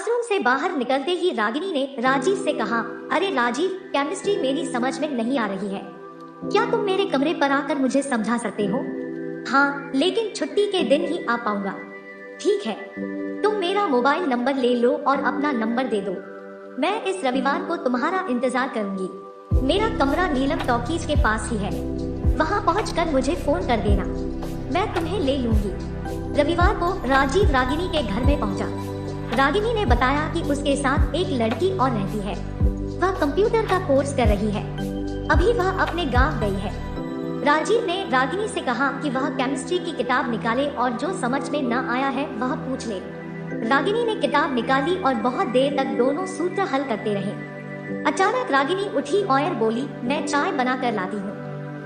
Classroom से बाहर निकलते ही रागिनी ने राजीव से कहा, अरे राजीव, केमिस्ट्री मेरी समझ में नहीं आ रही है। क्या तुम मेरे कमरे पर आकर मुझे समझा सकते हो? हाँ, लेकिन छुट्टी के दिन ही आ पाऊंगा। ठीक है, तुम मेरा मोबाइल नंबर ले लो और अपना नंबर दे दो। मैं इस रविवार को तुम्हारा इंतजार करूंगी। मेरा कमरा नीलम टॉकीज के पास ही है। वहाँ पहुँचकर मुझे फोन कर देना, मैं तुम्हें ले लूंगी। रविवार को राजीव रागिनी के घर में पहुंचा। रागिनी ने बताया कि उसके साथ एक लड़की और रहती है। वह कंप्यूटर का कोर्स कर रही है। अभी वह अपने गांव गई है। राजीव ने रागिनी से कहा कि वह केमिस्ट्री की किताब निकाले और जो समझ में न आया है वह पूछ ले। रागिनी ने किताब निकाली और बहुत देर तक दोनों सूत्र हल करते रहे। अचानक रागिनी उठी और बोली, मैं चाय बना कर लाती हूँ।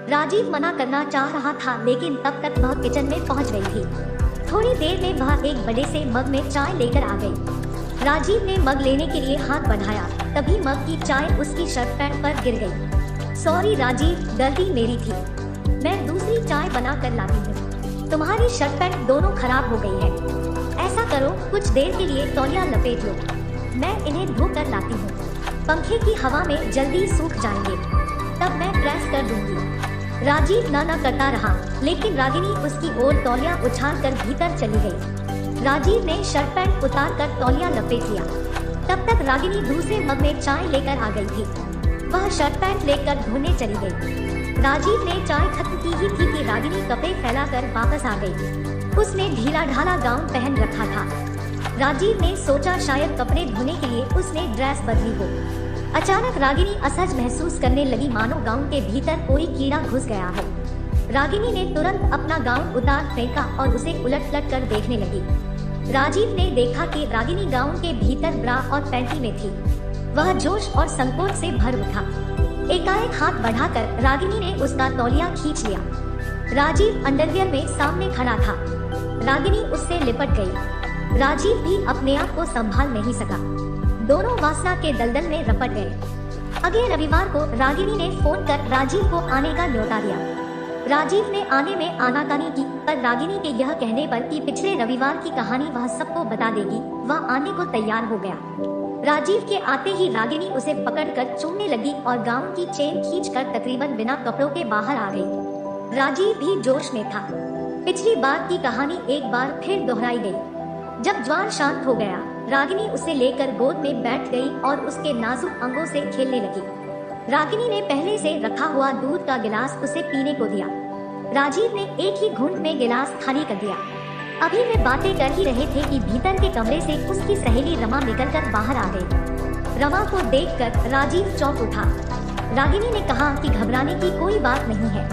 राजीव मना करना चाह रहा था, लेकिन तब तक वह किचन में पहुँच गई थी। थोड़ी देर में वह एक बड़े से मग में चाय लेकर आ गई। राजीव ने मग लेने के लिए हाथ बढ़ाया, तभी मग की चाय उसकी शर्ट पैंट पर गिर गई। सॉरी राजीव, गलती मेरी थी। मैं दूसरी चाय बना कर लाती हूँ। तुम्हारी शर्ट पैंट दोनों खराब हो गई है। ऐसा करो, कुछ देर के लिए तौलिया लपेट लो, मैं इन्हें धो कर लाती हूँ। पंखे की हवा में जल्दी सूख जाएंगे, तब मैं प्रेस कर दूंगी। राजीव ना करता रहा, लेकिन रागिनी उसकी ओर तौलिया उछालकर भीतर चली गई। राजीव ने शर्ट पैंट उतार कर तौलिया लपेट लिया। तब तक रागिनी दूसरे मग में चाय लेकर आ गई थी। वह शर्ट पैंट लेकर धोने चली गई। राजीव ने चाय खत्म की ही थी कि रागिनी कपड़े फैलाकर वापस आ गई। उसने ढीला ढाला गाउन पहन रखा था। राजीव ने सोचा शायद कपड़े धोने के लिए उसने ड्रेस बदली हो। अचानक रागिनी असहज महसूस करने लगी, मानो गाउन के भीतर कोई कीड़ा घुस गया हो। रागिनी ने तुरंत अपना गाउन उतार फेंका और उसे उलट पलट कर देखने लगी। राजीव ने देखा कि रागिनी गाउन के भीतर ब्रा और पैंटी में थी। वह जोश और संकोच से भर उठा। एकाएक हाथ बढ़ाकर रागिनी ने उसका तौलिया खींच लिया। राजीव अंडरवियर में सामने खड़ा था। रागिनी उससे लिपट गई। राजीव भी अपने आप को संभाल नहीं सका। दोनों वासना के दलदल में रपट गए। अगले रविवार को रागिनी ने फोन कर राजीव को आने का न्योता दिया। राजीव ने आने में आनाकानी की, पर रागिनी के यह कहने पर कि पिछले रविवार की कहानी वह सबको बता देगी, वह आने को तैयार हो गया। राजीव के आते ही रागिनी उसे पकड़कर चूमने लगी और गाउन की चेन खींचकर तकरीबन बिना कपड़ों के बाहर आ गई। राजीव भी जोश में था। पिछली बार की कहानी एक बार फिर दोहराई गई। जब ज्वार शांत हो गया, रागिनी उसे लेकर गोद में बैठ गई और उसके नाजुक अंगों से खेलने लगी। रागिनी ने पहले से रखा हुआ दूध का गिलास उसे पीने को दिया। राजीव ने एक ही घूंट में गिलास खाली कर दिया। अभी वे बातें कर ही रहे थे कि भीतर के कमरे से उसकी सहेली रमा निकलकर बाहर आ गई। रमा को देखकर राजीव चौंक उठा। रागिनी ने कहा कि घबराने की कोई बात नहीं है,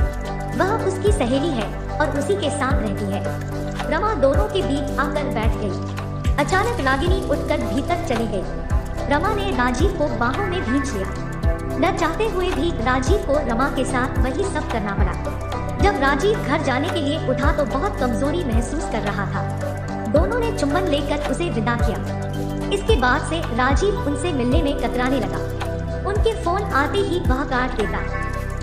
वह उसकी सहेली है और उसी के साथ रहती है। रमा दोनों के बीच आकर बैठ गई। अचानक रागिनी उठकर भीतर चली गई। रमा ने राजीव को बाहों में भींच लिया। न चाहते हुए भी राजीव को रमा के साथ वही सब करना पड़ा। जब राजीव घर जाने के लिए उठा तो बहुत कमजोरी महसूस कर रहा था। दोनों ने चुम्बन लेकर उसे विदा किया। इसके बाद से राजीव उनसे मिलने में कतराने लगा। उनके फोन आते ही वह काट देता।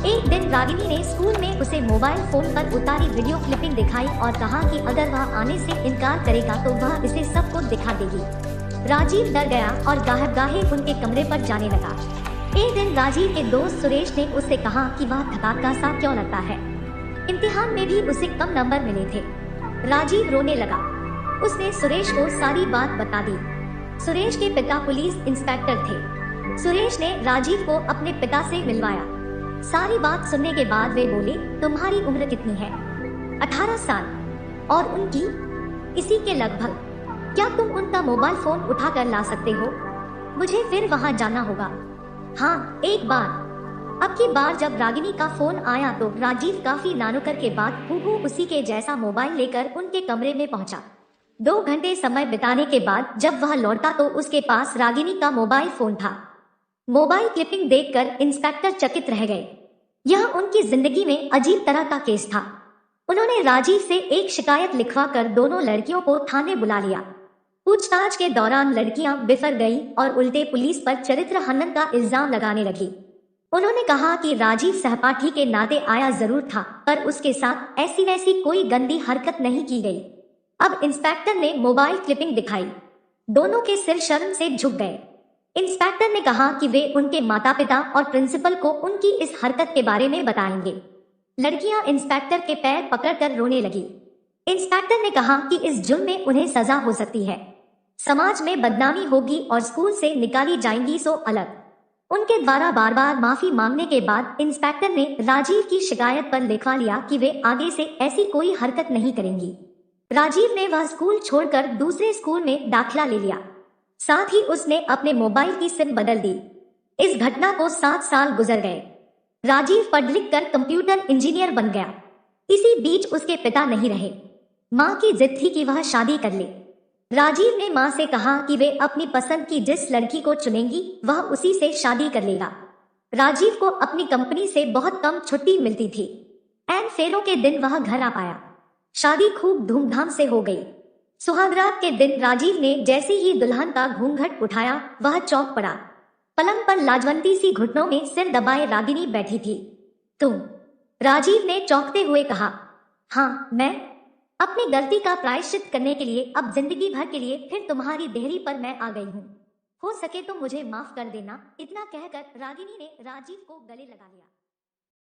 एक दिन रागिनी ने स्कूल में उसे मोबाइल फोन पर उतारी वीडियो क्लिपिंग दिखाई और कहा कि अगर वह आने से इनकार करेगा तो वह इसे सबको दिखा देगी। राजीव डर गया और गाहे उनके कमरे पर जाने लगा। एक दिन राजीव के दोस्त सुरेश ने उससे कहा कि वह थकाका सा क्यों लगता है। इम्तिहान में भी उसे कम नंबर मिले थे। राजीव रोने लगा। उसने सुरेश को सारी बात बता दी। सुरेश के पिता पुलिस इंस्पेक्टर थे। सुरेश ने राजीव को अपने पिता से मिलवाया। सारी बात सुनने के बाद वे बोले, तुम्हारी उम्र कितनी है? 18 साल। और उनकी? इसी के लगभग। क्या तुम उनका मोबाइल फोन उठा कर ला सकते हो? मुझे फिर वहां जाना होगा। हाँ, एक बार। अब की बार जब रागिनी का फोन आया तो राजीव काफी नानुकर के बाद हूबहू उसी के जैसा मोबाइल लेकर उनके कमरे में पहुंचा। 2 घंटे समय बिताने के बाद जब वह लौटा तो उसके पास रागिनी का मोबाइल फोन था। मोबाइल क्लिपिंग देखकर इंस्पेक्टर चकित रह गए। यह उनकी जिंदगी में अजीब तरह का केस था। उन्होंने राजीव से एक शिकायत लिखवाकर दोनों लड़कियों को थाने बुला लिया। पूछताछ के दौरान लड़कियां बिफर गईं और उल्टे पुलिस पर चरित्र हनन का इल्जाम लगाने लगी। उन्होंने कहा कि राजीव सहपाठी के नाते आया जरूर था, पर उसके साथ ऐसी वैसी कोई गंदी हरकत नहीं की गई। अब इंस्पेक्टर ने मोबाइल क्लिपिंग दिखाई। दोनों के सिर शर्म से झुक गए। इंस्पेक्टर ने कहा कि वे उनके माता पिता और प्रिंसिपल को उनकी इस हरकत के बारे में बताएंगे। लड़कियां इंस्पेक्टर के पैर पकड़कर रोने लगी। इंस्पेक्टर ने कहा कि इस जुर्म में उन्हें सजा हो सकती है, समाज में बदनामी होगी और स्कूल से निकाली जाएंगी सो अलग। उनके द्वारा बार बार माफी मांगने के बाद इंस्पेक्टर ने राजीव की शिकायत पर लिखवा लिया कि वे आगे से ऐसी कोई हरकत नहीं करेंगी। राजीव ने वह स्कूल छोड़कर दूसरे स्कूल में दाखिला ले लिया। साथ ही उसने अपने मोबाइल की सिम बदल दी। इस घटना को 7 साल गुजर गए। राजीव पढ़ लिख कर कंप्यूटर इंजीनियर बन गया। इसी बीच उसके पिता नहीं रहे। माँ की जिद थी कि वह शादी कर ले। राजीव ने माँ से कहा कि वे अपनी पसंद की जिस लड़की को चुनेंगी वह उसी से शादी कर लेगा। राजीव को अपनी कंपनी से बहुत कम छुट्टी मिलती थी। एन फेरों के दिन वह घर आ पाया। शादी खूब धूमधाम से हो गई। सुहागरात के दिन राजीव ने जैसे ही दुल्हन का घूंघट उठाया वह चौंक पड़ा। पलंग पर लाजवंती सी घुटनों में सिर दबाए रागिनी बैठी थी। तुम? राजीव ने चौंकते हुए कहा। हाँ मैं। अपनी गलती का प्रायश्चित करने के लिए अब जिंदगी भर के लिए फिर तुम्हारी देहरी पर मैं आ गई हूँ। हो सके तो मुझे माफ कर देना। इतना कहकर रागिनी ने राजीव को गले लगा लिया।